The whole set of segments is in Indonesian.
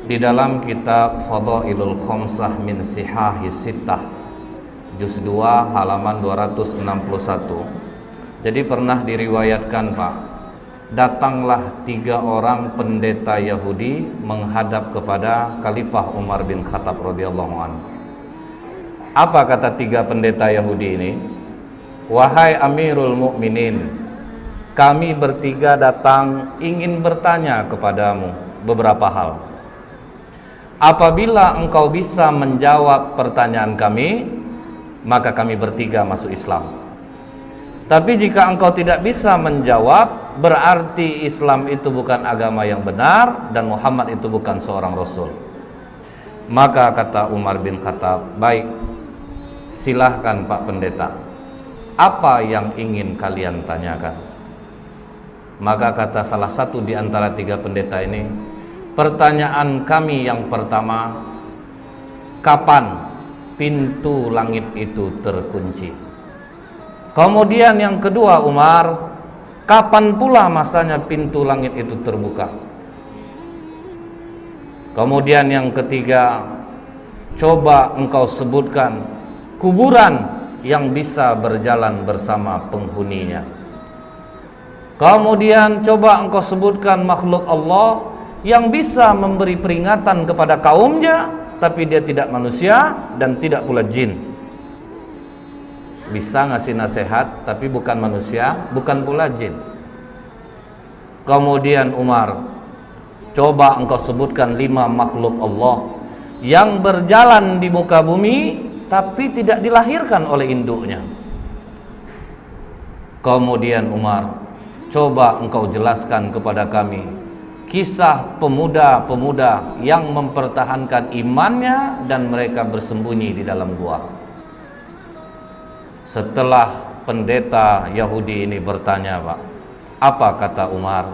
di dalam kitab Fadailul Khamsah min Sihahis Sittah juz 2 halaman 261. Jadi pernah diriwayatkan, Pak, datanglah 3 orang pendeta Yahudi menghadap kepada Khalifah Umar bin Khattab radhiyallahu anhu. Apa kata 3 pendeta Yahudi ini? Wahai Amirul Mukminin, kami bertiga datang ingin bertanya kepadamu beberapa hal. Apabila engkau bisa menjawab pertanyaan kami, maka kami bertiga masuk Islam. Tapi jika engkau tidak bisa menjawab, berarti Islam itu bukan agama yang benar dan Muhammad itu bukan seorang Rasul. Maka kata Umar bin Khattab, baik, silahkan Pak Pendeta, apa yang ingin kalian tanyakan? Maka kata salah satu di antara 3 pendeta ini, pertanyaan kami yang pertama, kapan pintu langit itu terkunci? Kemudian yang kedua, Umar, kapan pula masanya pintu langit itu terbuka? Kemudian yang ketiga, coba engkau sebutkan kuburan yang bisa berjalan bersama penghuninya. Kemudian coba engkau sebutkan makhluk Allah yang bisa memberi peringatan kepada kaumnya, tapi dia tidak manusia dan tidak pula jin. Bisa ngasih nasihat tapi bukan manusia, bukan pula jin. Kemudian Umar, coba engkau sebutkan 5 makhluk Allah yang berjalan di muka bumi tapi tidak dilahirkan oleh induknya. Kemudian Umar, coba engkau jelaskan kepada kami kisah pemuda-pemuda yang mempertahankan imannya dan mereka bersembunyi di dalam gua. Setelah pendeta Yahudi ini bertanya, Pak, apa kata Umar?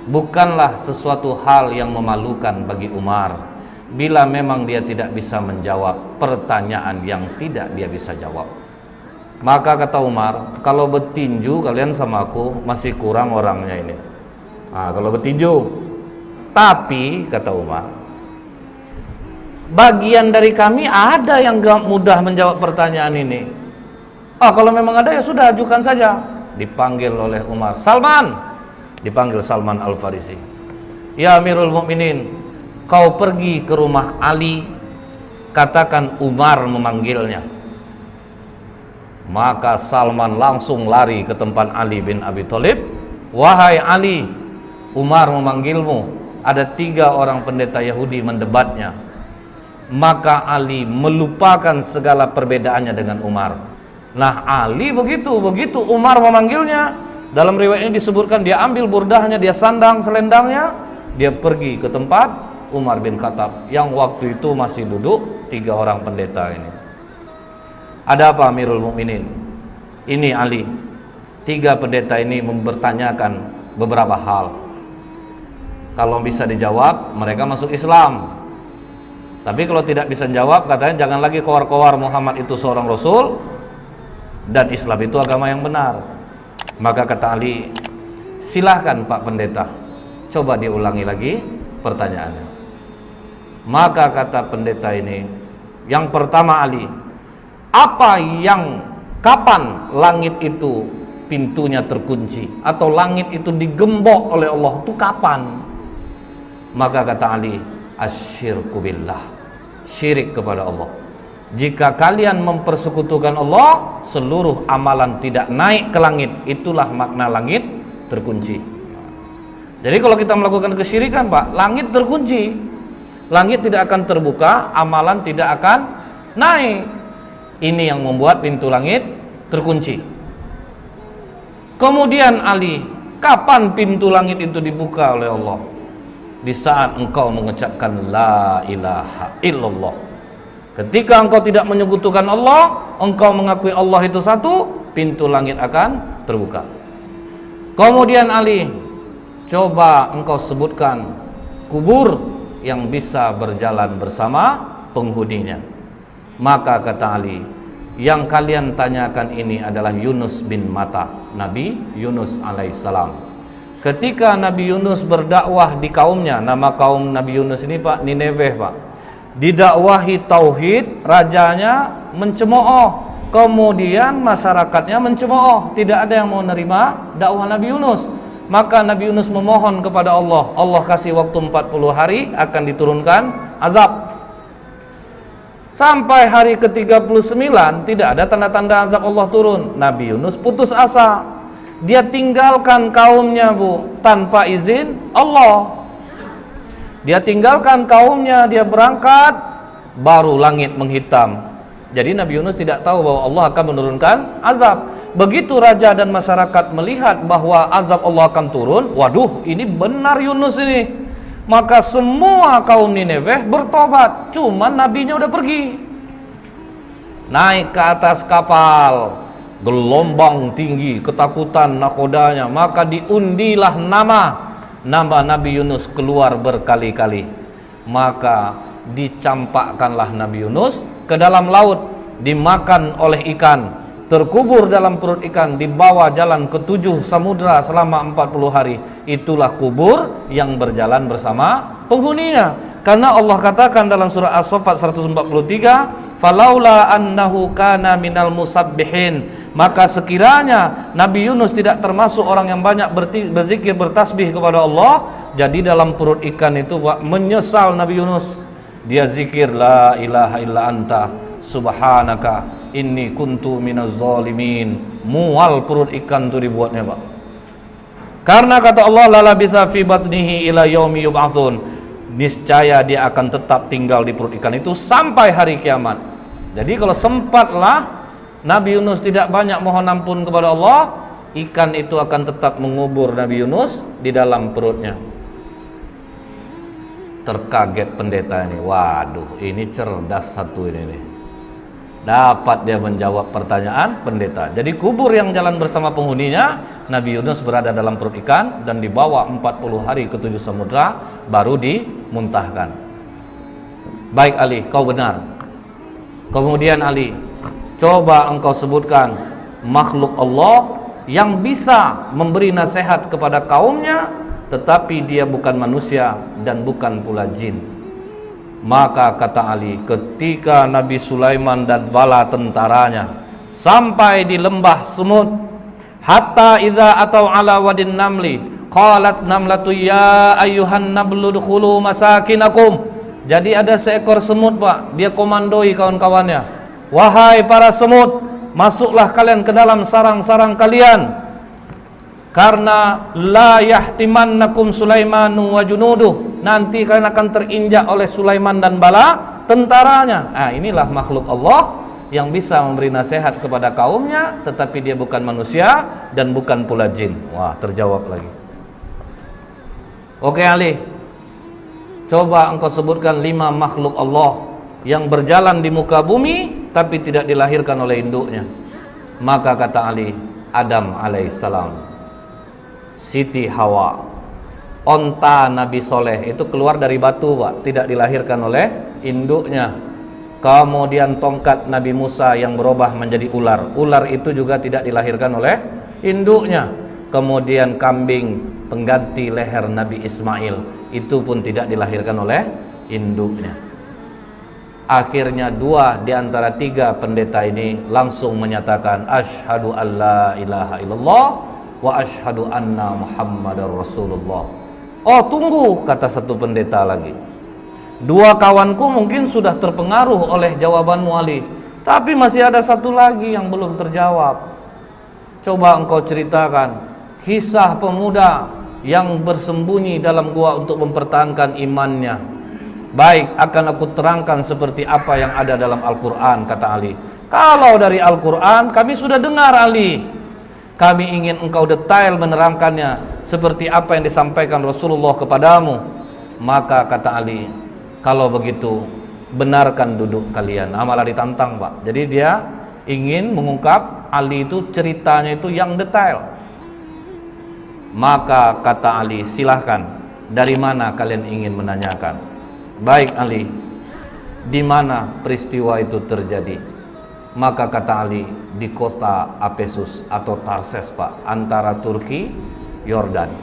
Bukanlah sesuatu hal yang memalukan bagi Umar bila memang dia tidak bisa menjawab pertanyaan yang tidak dia bisa jawab. Maka kata Umar, kalau bertinju kalian sama aku masih kurang orangnya ini. Kalau bertinju. Tapi kata Umar, bagian dari kami ada yang gak mudah menjawab pertanyaan ini. Kalau memang ada ya sudah, ajukan saja. Dipanggil oleh Umar, Salman. Dipanggil Salman Al-Farisi. Ya Amirul Mukminin, kau pergi ke rumah Ali, katakan Umar memanggilnya. Maka Salman langsung lari ke tempat Ali bin Abi Thalib. Wahai Ali, Umar memanggilmu. Ada 3 orang pendeta Yahudi mendebatnya. Maka Ali melupakan segala perbedaannya dengan Umar. Nah, Ali begitu Umar memanggilnya, dalam riwayat ini disebutkan dia ambil burdahnya, dia sandang selendangnya, dia pergi ke tempat Umar bin Khattab yang waktu itu masih duduk 3 orang pendeta ini. Ada apa Amirul Mukminin? Ini Ali, 3 pendeta ini mempertanyakan beberapa hal. Kalau bisa dijawab, mereka masuk Islam. Tapi kalau tidak bisa jawab, katanya jangan lagi kowar-kowar Muhammad itu seorang Rasul dan Islam itu agama yang benar. Maka kata Ali, silahkan Pak Pendeta, coba diulangi lagi pertanyaannya. Maka kata pendeta ini, yang pertama Ali, kapan langit itu pintunya terkunci atau langit itu digembok oleh Allah, itu kapan? Maka kata Ali, asyirku billah, syirik kepada Allah. Jika kalian mempersekutukan Allah, seluruh amalan tidak naik ke langit. Itulah makna langit terkunci. Jadi kalau kita melakukan kesyirikan, Pak, langit terkunci. Langit tidak akan terbuka, amalan tidak akan naik. Ini yang membuat pintu langit terkunci. Kemudian Ali, kapan pintu langit itu dibuka oleh Allah? Di saat engkau mengucapkan la ilaha illallah. Ketika engkau tidak menyekutukan Allah, engkau mengakui Allah itu satu, pintu langit akan terbuka. Kemudian Ali, coba engkau sebutkan kubur yang bisa berjalan bersama penghuninya. Maka kata Ali, yang kalian tanyakan ini adalah Yunus bin Matta, Nabi Yunus alaihissalam. Ketika Nabi Yunus berdakwah di kaumnya, nama kaum Nabi Yunus ini Pak, Nineveh Pak, didakwahi tauhid, rajanya mencemooh, kemudian masyarakatnya mencemooh, tidak ada yang mau nerima dakwah Nabi Yunus. Maka Nabi Yunus memohon kepada Allah, Allah kasih waktu 40 hari akan diturunkan azab. Sampai hari ke-39 tidak ada tanda-tanda azab Allah turun. Nabi Yunus putus asa. Dia tinggalkan kaumnya Bu, tanpa izin Allah. Dia tinggalkan kaumnya, dia berangkat, baru langit menghitam. Jadi Nabi Yunus tidak tahu bahwa Allah akan menurunkan azab. Begitu raja dan masyarakat melihat bahwa azab Allah akan turun, waduh, ini benar Yunus ini. Maka semua kaum Nineveh bertobat, cuman nabinya udah pergi. Naik ke atas kapal, gelombang tinggi, ketakutan nakodanya, maka diundilah nama Nabi Yunus keluar berkali-kali. Maka dicampakkanlah Nabi Yunus ke dalam laut, dimakan oleh ikan, terkubur dalam perut ikan, dibawa jalan ke 7 samudra selama 40 hari. Itulah kubur yang berjalan bersama penghuninya. Karena Allah katakan dalam surah As-Saffat 143, falaula annahu kana minal musabbihin, maka sekiranya Nabi Yunus tidak termasuk orang yang banyak berzikir, bertasbih kepada Allah, jadi dalam perut ikan itu Pak, menyesal Nabi Yunus. Dia zikir la ilaha illa anta subhanaka inni kuntu minaz zalimin. Mual perut ikan itu dibuatnya Pak. Karena kata Allah la labitha fi batnihi ila yaumi yub'atsun, niscaya dia akan tetap tinggal di perut ikan itu sampai hari kiamat. Jadi kalau sempatlah Nabi Yunus tidak banyak mohon ampun kepada Allah, ikan itu akan tetap mengubur Nabi Yunus di dalam perutnya. Terkaget pendeta ini, waduh ini cerdas satu ini nih. Dapat dia menjawab pertanyaan pendeta. Jadi kubur yang jalan bersama penghuninya, Nabi Yunus berada dalam perut ikan dan dibawa 40 hari ke 7 samudra, baru dimuntahkan. Baik Ali, kau benar. Kemudian Ali, coba engkau sebutkan makhluk Allah yang bisa memberi nasihat kepada kaumnya, tetapi dia bukan manusia dan bukan pula jin. Maka kata Ali, ketika Nabi Sulaiman dan bala tentaranya sampai di lembah semut, hatta idza atau ala wadin namli qalat namlatu ya ayyuhan nablu dukhulu masakinakum. Jadi ada seekor semut Pak, dia komandoi kawan-kawannya, wahai para semut, masuklah kalian ke dalam sarang-sarang kalian, karena la yahtimannakum Sulaimanu wa junuduh, nanti kalian akan terinjak oleh Sulaiman dan bala tentaranya. Nah, inilah makhluk Allah yang bisa memberi nasihat kepada kaumnya, tetapi dia bukan manusia dan bukan pula jin. Wah, terjawab lagi. Oke Ali, coba engkau sebutkan 5 makhluk Allah yang berjalan di muka bumi tapi tidak dilahirkan oleh induknya. Maka kata Ali, Adam alaihissalam, Siti Hawa, onta Nabi Soleh itu keluar dari batu Pak, tidak dilahirkan oleh induknya. Kemudian tongkat Nabi Musa yang berubah menjadi ular, ular itu juga tidak dilahirkan oleh induknya. Kemudian kambing pengganti leher Nabi Ismail, itu pun tidak dilahirkan oleh induknya. Akhirnya 2 di antara 3 pendeta ini langsung menyatakan asyhadu alla ilaha illallah wa asyhadu anna Muhammadar Rasulullah. Oh tunggu, kata satu pendeta lagi, 2 kawanku mungkin sudah terpengaruh oleh jawabanmu Ali, tapi masih ada satu lagi yang belum terjawab. Coba engkau ceritakan kisah pemuda yang bersembunyi dalam gua untuk mempertahankan imannya. Baik, akan aku terangkan seperti apa yang ada dalam Al-Quran, kata Ali. Kalau dari Al-Quran kami sudah dengar Ali, kami ingin engkau detail menerangkannya seperti apa yang disampaikan Rasulullah kepadamu. Maka kata Ali, kalau begitu benarkan duduk kalian. Malah ditantang Pak. Jadi dia ingin mengungkap Ali itu ceritanya itu yang detail. Maka kata Ali, silahkan, dari mana kalian ingin menanyakan? Baik Ali, di mana peristiwa itu terjadi? Maka kata Ali, di kota Apesus atau Tarses Pak, antara Turki, Yordan.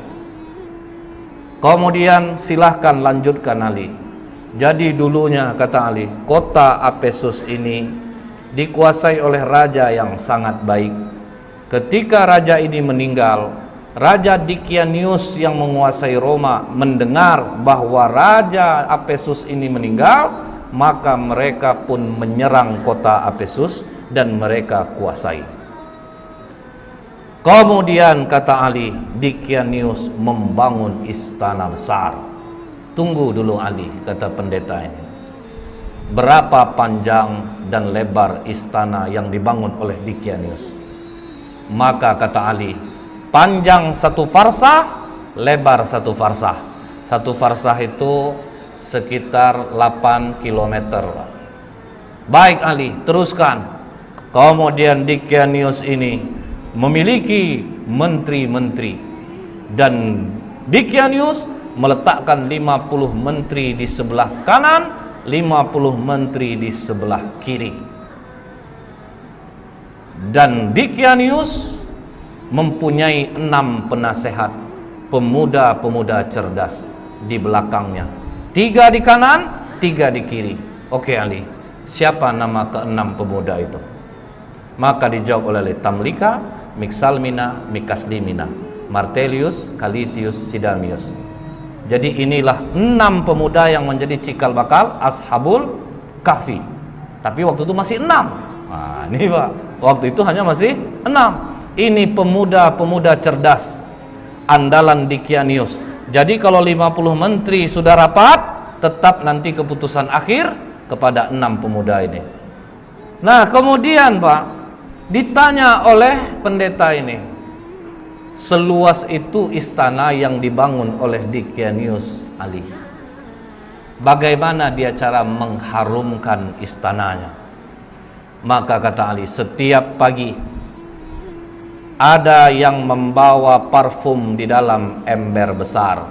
Kemudian silahkan lanjutkan Ali. Jadi dulunya, kata Ali, kota Efesus ini dikuasai oleh raja yang sangat baik. Ketika raja ini meninggal, Raja Dikianius yang menguasai Roma mendengar bahwa Raja Efesus ini meninggal, maka mereka pun menyerang kota Efesus dan mereka kuasai. Kemudian kata Ali, Dikianius membangun istana besar. Tunggu dulu Ali, kata pendeta ini. Berapa panjang dan lebar istana yang dibangun oleh Dikianius? Maka kata Ali, panjang 1 farsah, lebar 1 farsah. 1 farsah itu sekitar 8 km. Baik Ali, teruskan. Kemudian Dikianius ini memiliki menteri-menteri, dan Dikianius meletakkan 50 menteri di sebelah kanan, 50 menteri di sebelah kiri. Dan Dikianius mempunyai 6 penasehat, pemuda-pemuda cerdas di belakangnya, 3 di kanan, 3 di kiri. Oke Ali, siapa nama ke-6 pemuda itu? Maka dijawab oleh Tamlika, Miksalmina, Mikasdimina, Martelius, Kalitius, Sidamius. Jadi inilah 6 pemuda yang menjadi cikal bakal Ashabul Kahfi. Tapi waktu itu masih 6. Nah ini Pak, waktu itu hanya masih 6. Ini pemuda-pemuda cerdas andalan Dikianius. Jadi kalau 50 menteri sudah rapat, tetap nanti keputusan akhir kepada 6 pemuda ini. Nah kemudian Pak, ditanya oleh pendeta ini, seluas itu istana yang dibangun oleh Dikianius Ali, bagaimana dia cara mengharumkan istananya? Maka kata Ali, setiap pagi ada yang membawa parfum di dalam ember besar.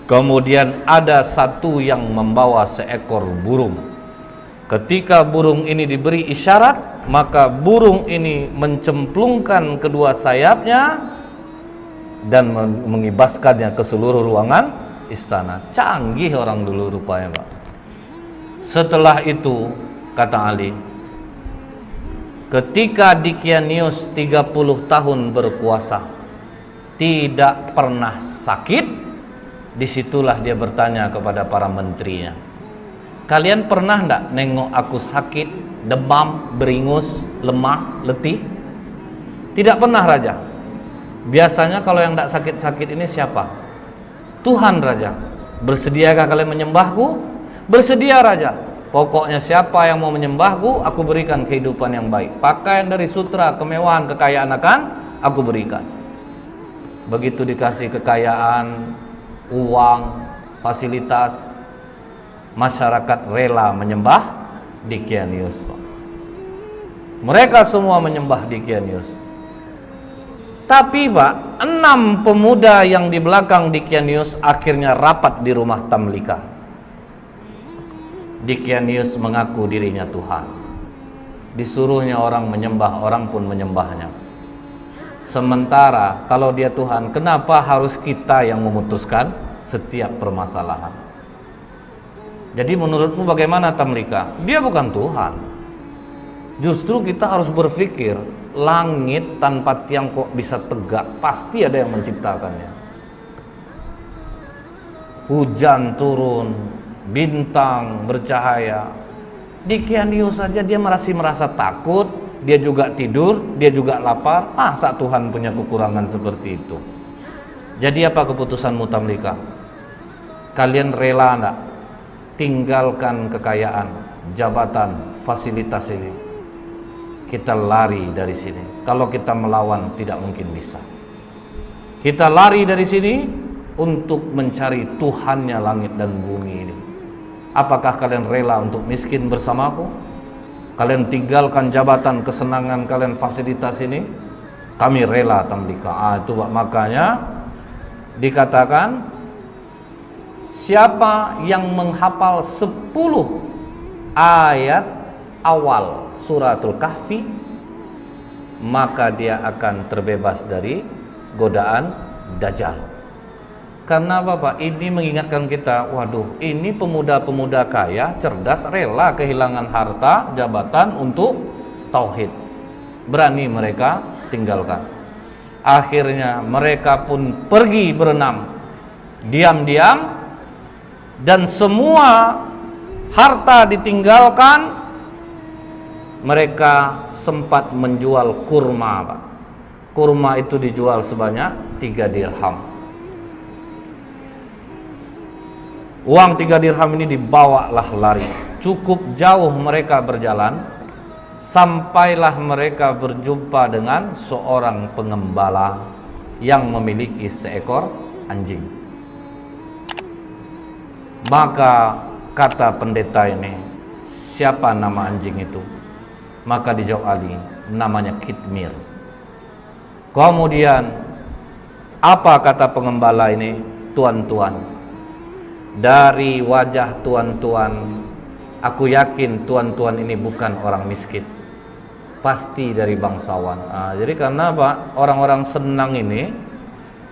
Kemudian ada satu yang membawa seekor burung. Ketika burung ini diberi isyarat, maka burung ini mencemplungkan kedua sayapnya dan mengibaskannya ke seluruh ruangan istana. Canggih orang dulu rupanya Pak. Setelah itu kata Ali, ketika Dikianius 30 tahun berkuasa, tidak pernah sakit, disitulah dia bertanya kepada para menterinya, kalian pernah enggak nengok aku sakit, demam, beringus, lemah, letih? Tidak pernah Raja. Biasanya kalau yang enggak sakit-sakit ini siapa? Tuhan Raja. Bersediakah kalian menyembahku? Bersedia Raja. Pokoknya siapa yang mau menyembahku, aku berikan kehidupan yang baik. Pakaian dari sutra, kemewahan, kekayaan akan aku berikan. Begitu dikasih kekayaan, uang, fasilitas, masyarakat rela menyembah Dikianius. Mereka semua menyembah Dikianius. Tapi Pak, 6 pemuda yang di belakang Dikianius akhirnya rapat di rumah Tamlika. Dikianius mengaku dirinya Tuhan. Disuruhnya orang menyembah, orang pun menyembahnya. Sementara kalau dia Tuhan, kenapa harus kita yang memutuskan setiap permasalahan? Jadi menurutmu bagaimana Tamlika? Dia bukan Tuhan. Justru kita harus berpikir, langit tanpa tiang kok bisa tegak? Pasti ada yang menciptakannya. Hujan turun, bintang bercahaya. Dikianius saja dia masih merasa takut, dia juga tidur, dia juga lapar. Masa Tuhan punya kekurangan seperti itu? Jadi apa keputusanmu Tamlika? Kalian rela enggak tinggalkan kekayaan, jabatan, fasilitas ini? Kita lari dari sini. Kalau kita melawan tidak mungkin bisa. Kita lari dari sini untuk mencari Tuhannya langit dan bumi ini. Apakah kalian rela untuk miskin bersamaku? Kalian tinggalkan jabatan, kesenangan kalian, fasilitas ini? Kami rela Tamlika. Itu makanya dikatakan, siapa yang menghafal 10 ayat awal suratul Kahfi, maka dia akan terbebas dari godaan Dajjal. Karena apa Pak? Ini mengingatkan kita, waduh, ini pemuda-pemuda kaya, cerdas, rela kehilangan harta, jabatan untuk tauhid. Berani mereka tinggalkan. Akhirnya mereka pun pergi berenam, diam-diam, dan semua harta ditinggalkan. Mereka sempat menjual kurma, Pak. Kurma itu dijual sebanyak 3 dirham. Uang 3 dirham ini dibawalah lari. Cukup jauh mereka berjalan, sampailah mereka berjumpa dengan seorang pengembala yang memiliki seekor anjing. Maka kata pendeta ini, siapa nama anjing itu? Maka dijawab Ali, namanya Kitmir. Kemudian apa kata pengembala ini? Tuan-tuan, dari wajah tuan-tuan, aku yakin tuan-tuan ini bukan orang miskin, pasti dari bangsawan. Jadi karena apa? Orang-orang senang ini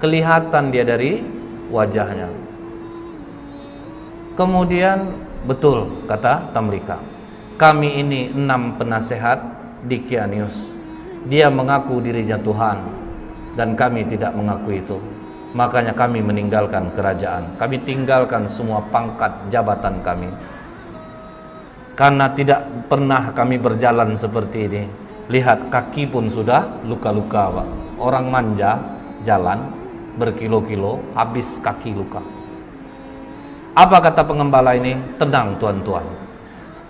kelihatan dia dari wajahnya. Kemudian betul kata Tamlika, kami ini 6 penasehat Dikianius. Dia mengaku dirinya Tuhan dan kami tidak mengaku itu. Makanya kami meninggalkan kerajaan. Kami tinggalkan semua pangkat jabatan kami. Karena tidak pernah kami berjalan seperti ini. Lihat, kaki pun sudah luka-luka, Pak. Orang manja jalan berkilo-kilo, habis kaki luka. Apa kata pengembala ini? Tenang tuan-tuan,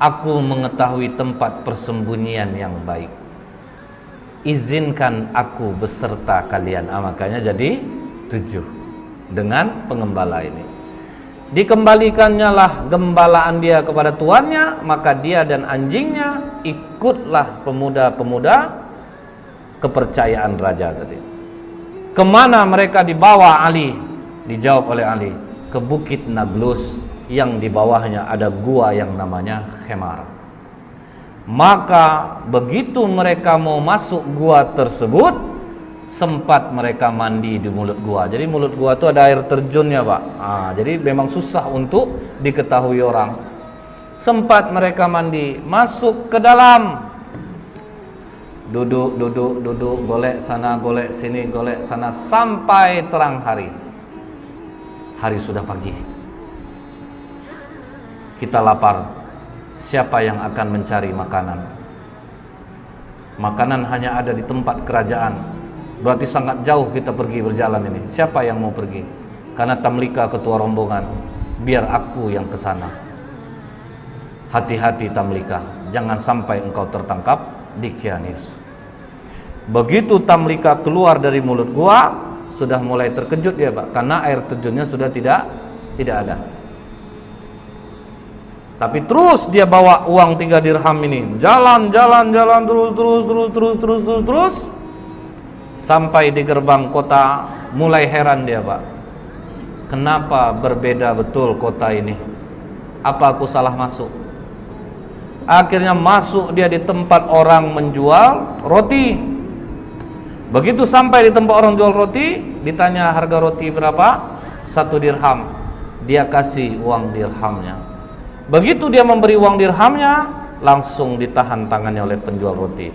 aku mengetahui tempat persembunyian yang baik. Izinkan aku beserta kalian. Makanya jadi 7 dengan pengembala ini. Dikembalikannya lah gembalaan dia kepada tuannya, maka dia dan anjingnya ikutlah pemuda-pemuda kepercayaan raja tadi. Kemana mereka dibawa Ali? Dijawab oleh Ali, ke Bukit Nablus yang di bawahnya ada gua yang namanya Khemar. Maka begitu mereka mau masuk gua tersebut, sempat mereka mandi di mulut gua. Jadi mulut gua itu ada air terjunnya, Pak. Jadi memang susah untuk diketahui orang. Sempat mereka mandi, masuk ke dalam, duduk, golek sana, golek sini, golek sana, sampai terang hari. Hari sudah pagi. Kita lapar. Siapa yang akan mencari makanan? Makanan hanya ada di tempat kerajaan. Berarti sangat jauh kita pergi berjalan ini. Siapa yang mau pergi? Karena Tamlika ketua rombongan, biar aku yang ke sana. Hati-hati Tamlika, jangan sampai engkau tertangkap Dikianius. Begitu Tamlika keluar dari mulut gua, sudah mulai terkejut dia, Pak, karena air terjunnya sudah tidak ada. Tapi terus dia bawa uang 3 dirham ini, jalan terus. Sampai di gerbang kota, mulai heran dia, Pak. Kenapa berbeda betul kota ini? Apa aku salah masuk? Akhirnya masuk dia di tempat orang menjual roti. Begitu sampai di tempat orang jual roti, ditanya harga roti berapa? 1 dirham. Dia kasih uang dirhamnya. Begitu dia memberi uang dirhamnya, langsung ditahan tangannya oleh penjual roti.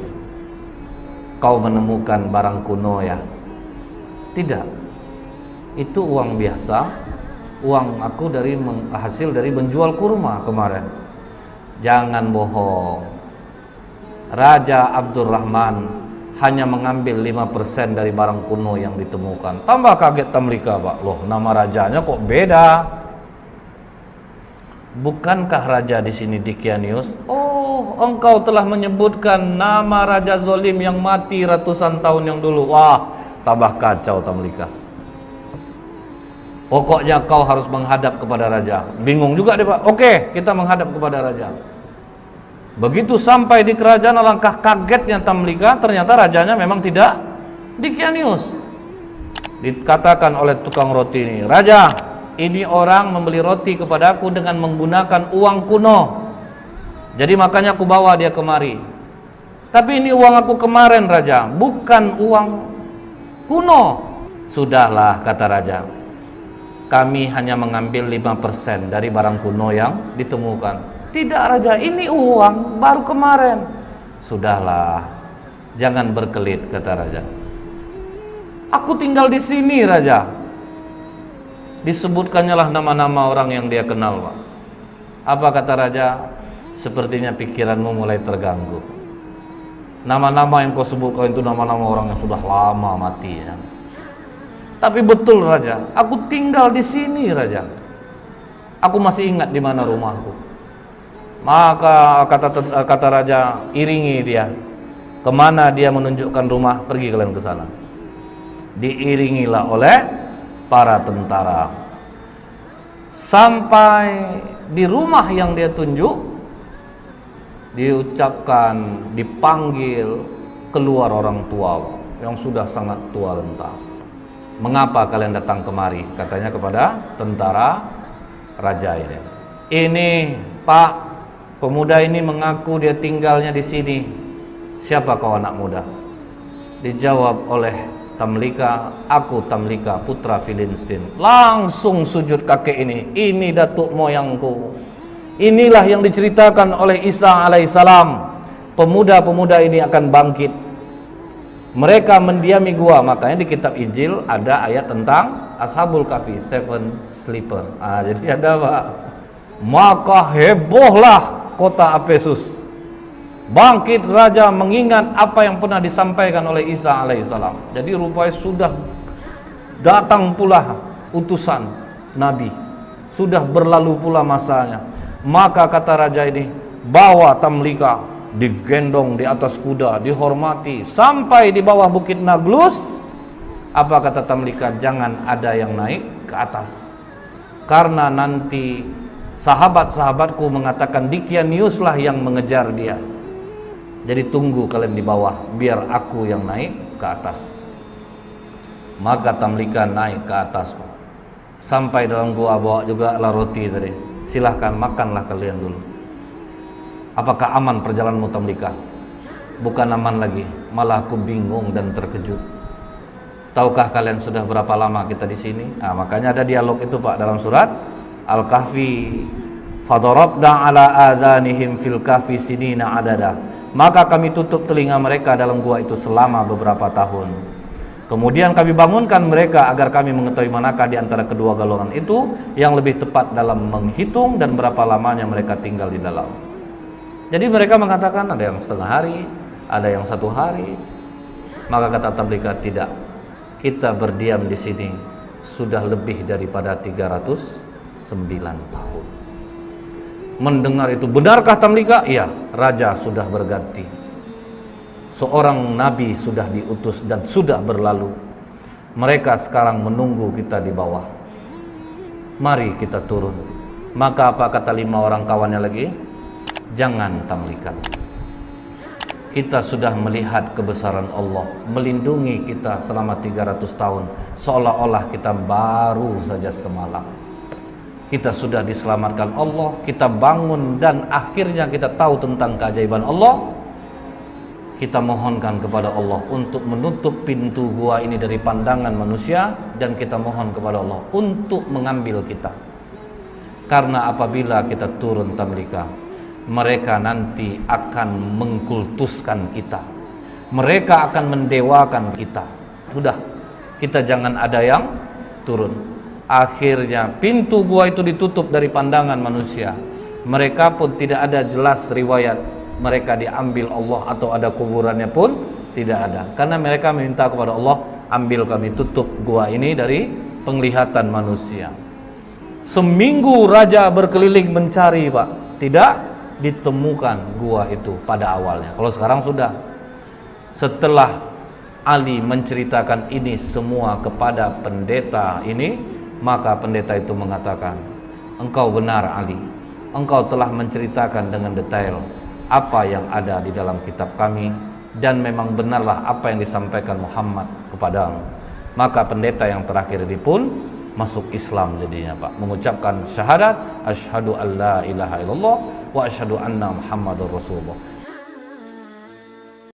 Kau menemukan barang kuno ya? Tidak, itu uang biasa. Uang aku hasil dari menjual kurma kemarin. Jangan bohong. Raja Abdurrahman hanya mengambil 5% dari barang kuno yang ditemukan. Tambah kaget Tamlika, Pak. Loh, nama rajanya kok beda? Bukankah raja di sini Dikianius? Oh, engkau telah menyebutkan nama raja zolim yang mati ratusan tahun yang dulu. Wah, tambah kacau Tamlika. Pokoknya kau harus menghadap kepada raja. Bingung juga dia, Pak. Oke, kita menghadap kepada raja. Begitu sampai di kerajaan, alangkah kagetnya Tamlika, ternyata rajanya memang tidak Dikianius. Dikatakan oleh tukang roti ini, Raja, ini orang membeli roti kepadaku dengan menggunakan uang kuno. Jadi makanya aku bawa dia kemari. Tapi ini uang aku kemarin, Raja, bukan uang kuno. Sudahlah, kata raja. kami hanya mengambil 5% dari barang kuno yang ditemukan. Tidak raja, ini uang baru kemarin. Sudahlah, jangan berkelit, kata raja. Aku tinggal di sini raja. Disebutkannya lah nama-nama orang yang dia kenal, Pak. Apa kata raja? Sepertinya pikiranmu mulai terganggu. Nama-nama yang kau sebutkan itu nama-nama orang yang sudah lama mati ya. Tapi betul raja, aku tinggal di sini raja. Aku masih ingat di mana rumahku. Maka kata raja, iringi dia. Kemana dia menunjukkan rumah, pergi kalian ke sana. Diiringilah oleh para tentara. Sampai di rumah yang dia tunjuk, diucapkan, dipanggil keluar orang tua yang sudah sangat tua renta. Mengapa kalian datang kemari? Katanya kepada tentara raja ini. Ini Pak, pemuda ini mengaku dia tinggalnya di sini. Siapa kau anak muda? Dijawab oleh Tamlika, aku Tamlika putra Filistin. Langsung sujud kakek ini datuk moyangku. Inilah yang diceritakan oleh Isa alaihissalam. Pemuda-pemuda ini akan bangkit. Mereka mendiami gua. Makanya di kitab Injil ada ayat tentang Ashabul Kahfi, Seven Sleeper. Jadi ada Pak. Maka hebohlah kota Efesus. Bangkit raja mengingat apa yang pernah disampaikan oleh Isa alaihissalam. Jadi rupanya sudah datang pula utusan Nabi. Sudah berlalu pula masanya. Maka kata raja ini, bawa Tamlika, digendong di atas kuda, dihormati sampai di bawah bukit Naglus. Apa kata Tamlika? Jangan ada yang naik ke atas, karena nanti sahabat-sahabatku mengatakan Dikianiuslah yang mengejar dia. Jadi tunggu kalian di bawah, biar aku yang naik ke atas. Maka Tamlika naik ke atas. Sampai dalam gua bawa juga lah roti tadi. Silahkan makanlah kalian dulu. Apakah aman perjalananmu Tamlika? Bukan aman lagi, malah aku bingung dan terkejut. Tahukah kalian sudah berapa lama kita di sini? Makanya ada dialog itu Pak dalam surat Al-Kahfi. Fadarabna ala adhanihim fil kahfi sinina adada. Maka kami tutup telinga mereka dalam gua itu selama beberapa tahun. Kemudian kami bangunkan mereka agar kami mengetahui manakah di antara kedua golongan itu yang lebih tepat dalam menghitung dan berapa lamanya mereka tinggal di dalam. Jadi mereka mengatakan ada yang setengah hari, ada yang 1 hari. Maka kata Tamlika, tidak. Kita berdiam di sini sudah lebih daripada 309 tahun. Mendengar itu, benarkah Tamlika? Iya, raja sudah berganti. Seorang nabi sudah diutus dan sudah berlalu. Mereka sekarang menunggu kita di bawah. Mari kita turun. Maka apa kata 5 orang kawannya lagi? Jangan Tamlika. Kita sudah melihat kebesaran Allah melindungi kita selama 300 tahun. Seolah-olah kita baru saja semalam. Kita sudah diselamatkan Allah. Kita bangun dan akhirnya kita tahu tentang keajaiban Allah. Kita mohonkan kepada Allah untuk menutup pintu gua ini dari pandangan manusia, dan kita mohon kepada Allah untuk mengambil kita. Karena apabila kita turun Tamlika, mereka nanti akan mengkultuskan kita. Mereka akan mendewakan kita. Sudah, kita jangan ada yang turun. Akhirnya pintu gua itu ditutup dari pandangan manusia. Mereka pun tidak ada jelas riwayat mereka diambil Allah atau ada kuburannya pun tidak ada, karena mereka meminta kepada Allah, ambil kami, tutup gua ini dari penglihatan manusia. Seminggu raja berkeliling mencari Pak, tidak ditemukan gua itu pada awalnya. Kalau sekarang sudah. Setelah Ali menceritakan ini semua kepada pendeta ini, maka pendeta itu mengatakan, engkau benar Ali, engkau telah menceritakan dengan detail apa yang ada di dalam kitab kami, dan memang benarlah apa yang disampaikan Muhammad kepadamu. Maka pendeta yang terakhir ini pun masuk Islam jadinya Pak, mengucapkan syahadat asyhadu alla ilaha illallah wa asyhadu anna Muhammadur Rasulullah.